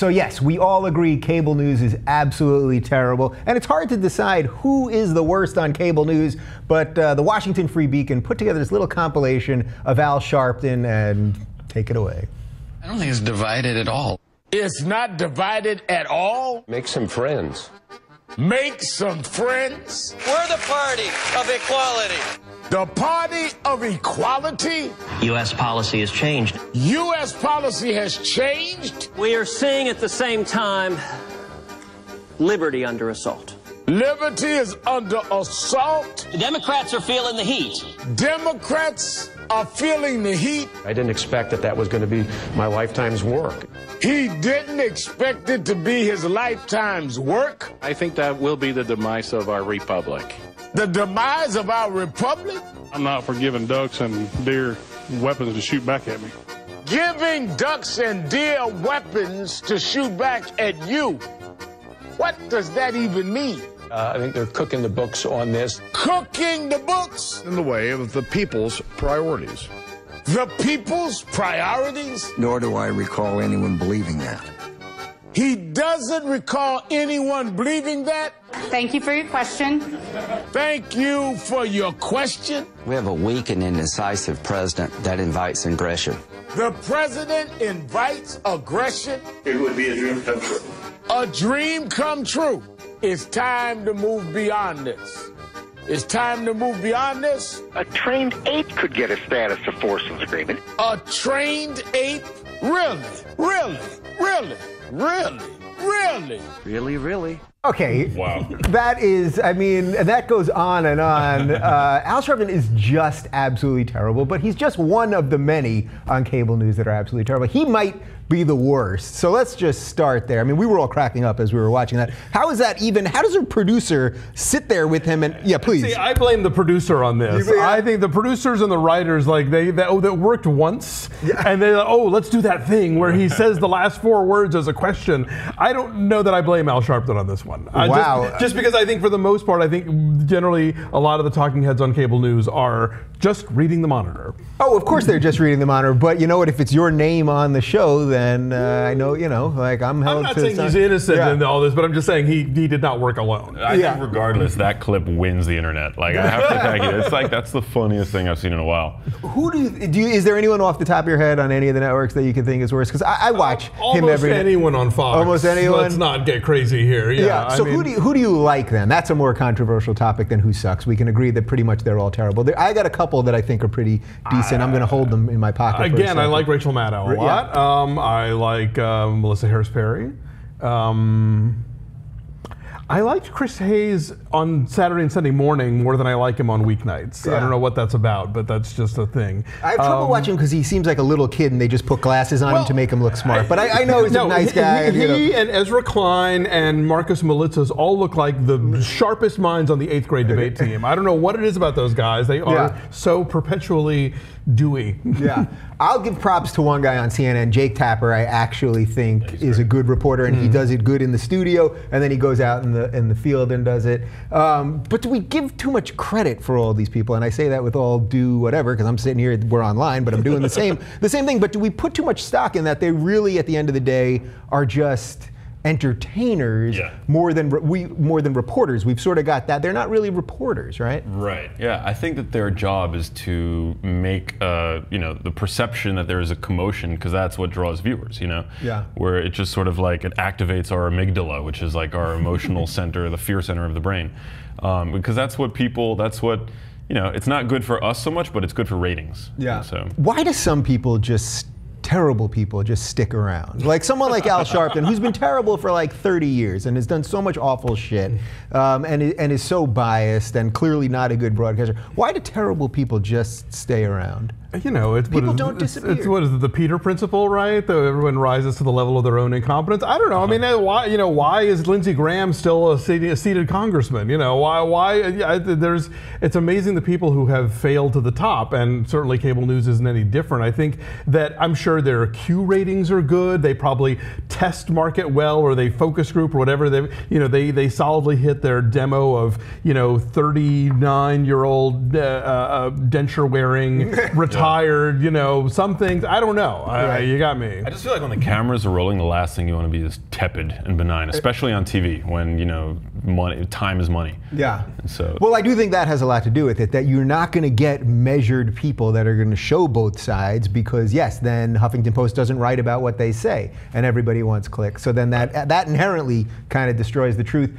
So yes, we all agree cable news is absolutely terrible, and it's hard to decide who is the worst on cable news, but the Washington Free Beacon put together this little compilation of Al Sharpton, and take it away. I don't think it's divided at all. It's not divided at all? Make some friends. Make some friends? We're the party of equality. The party of equality? U.S. policy has changed. U.S. policy has changed? We are seeing at the same time liberty under assault. Liberty is under assault? The Democrats are feeling the heat. Democrats are feeling the heat? I didn't expect that was going to be my lifetime's work. He didn't expect it to be his lifetime's work? I think that will be the demise of our republic. The demise of our republic? I'm not for giving ducks and deer weapons to shoot back at me. Giving ducks and deer weapons to shoot back at you? What does that even mean? I think they're cooking the books on this. Cooking the books? In the way of the people's priorities. The people's priorities? Nor do I recall anyone believing that. He doesn't recall anyone believing that? Thank you for your question. Thank you for your question. We have a weak and indecisive president that invites aggression. The president invites aggression? It would be a dream come true. A dream come true. It's time to move beyond this. It's time to move beyond this. A trained ape could get a status of forces agreement. A trained ape? Really? Really? Really? Really? Really? Really, really? Okay, wow. That is, I mean, that goes on and on. Al Sharpton is just absolutely terrible, but he's just one of the many on cable news that are absolutely terrible. He might be the worst. So let's just start there. I mean, we were all cracking up as we were watching that. How is that even, how does a producer sit there with him and, yeah, please. See, I blame the producer on this. I think the producers and the writers, like, that worked once, and they're like, oh, let's do that thing where he says the last 4 words as a question. I don't know that I blame Al Sharpton on this one. Wow. Just because I think for the most part, I think generally a lot of the talking heads on cable news are just reading the monitor. Oh, of course they're just reading the monitor, but you know what, if it's your name on the show, then I know, you know, like I'm held to... I'm not saying he's innocent in all this, but I'm just saying he did not work alone. I think regardless, that clip wins the internet. Like, I have to thank you. It's like, that's the funniest thing I've seen in a while. Who is there anyone off the top of your head on any of the networks that you can think is worse? Because I watch him every day. Almost anyone on Fox. Almost anyone? Let's not get crazy here. Yeah. So who do you like then? That's a more controversial topic than who sucks. We can agree that pretty much they're all terrible. I got a couple that I think are pretty decent. I'm going to hold them in my pocket. Again, I like Rachel Maddow a lot. I like Melissa Harris Perry. I liked Chris Hayes on Saturday and Sunday morning more than I like him on weeknights. I don't know what that's about, but that's just a thing. I have trouble watching because he seems like a little kid and they just put glasses on him to make him look smart. But I know he's a nice guy. He and Ezra Klein and Marcus Malitzas all look like the sharpest minds on the 8th grade debate team. I don't know what it is about those guys. They are so perpetually dewy. Yeah. I'll give props to one guy on CNN, Jake Tapper. I actually think is a good reporter, and he does it good in the studio, and then he goes out in the field and does it. But do we give too much credit for all these people? And I say that with all due whatever, because I'm sitting here, we're online, but I'm doing the same thing. But do we put too much stock in that they really, at the end of the day, are just entertainers more than reporters? We've sort of got that. They're not really reporters, right? Right. Yeah. I think that their job is to make the perception that there is a commotion, because that's what draws viewers. Yeah. Where it just sort of like it activates our amygdala, which is like our emotional center, the fear center of the brain, because that's what people. That's what. It's not good for us so much, but it's good for ratings. Yeah. So why do some people terrible people just stick around? Like someone like Al Sharpton, who's been terrible for like 30 years and has done so much awful shit, and is so biased and clearly not a good broadcaster. Why do terrible people just stay around? People don't disappear. It's what is it, the Peter principle, right? Everyone rises to the level of their own incompetence. I don't know. I mean, why is Lindsey Graham still a seated congressman? It's amazing the people who have failed to the top, and certainly cable news isn't any different. I think that I'm sure their Q ratings are good. They probably test market well, or they focus group or whatever. They solidly hit their demo of 39-year-old denture wearing retired tired. You know, some things I don't know. You got me. I just feel like when the cameras are rolling, the last thing you want to be is tepid and benign, especially on TV when time is money. Yeah. And so. Well, I do think that has a lot to do with it. That you're not going to get measured people that are going to show both sides because yes, then Huffington Post doesn't write about what they say, and everybody wants clicks. So then that inherently kind of destroys the truth.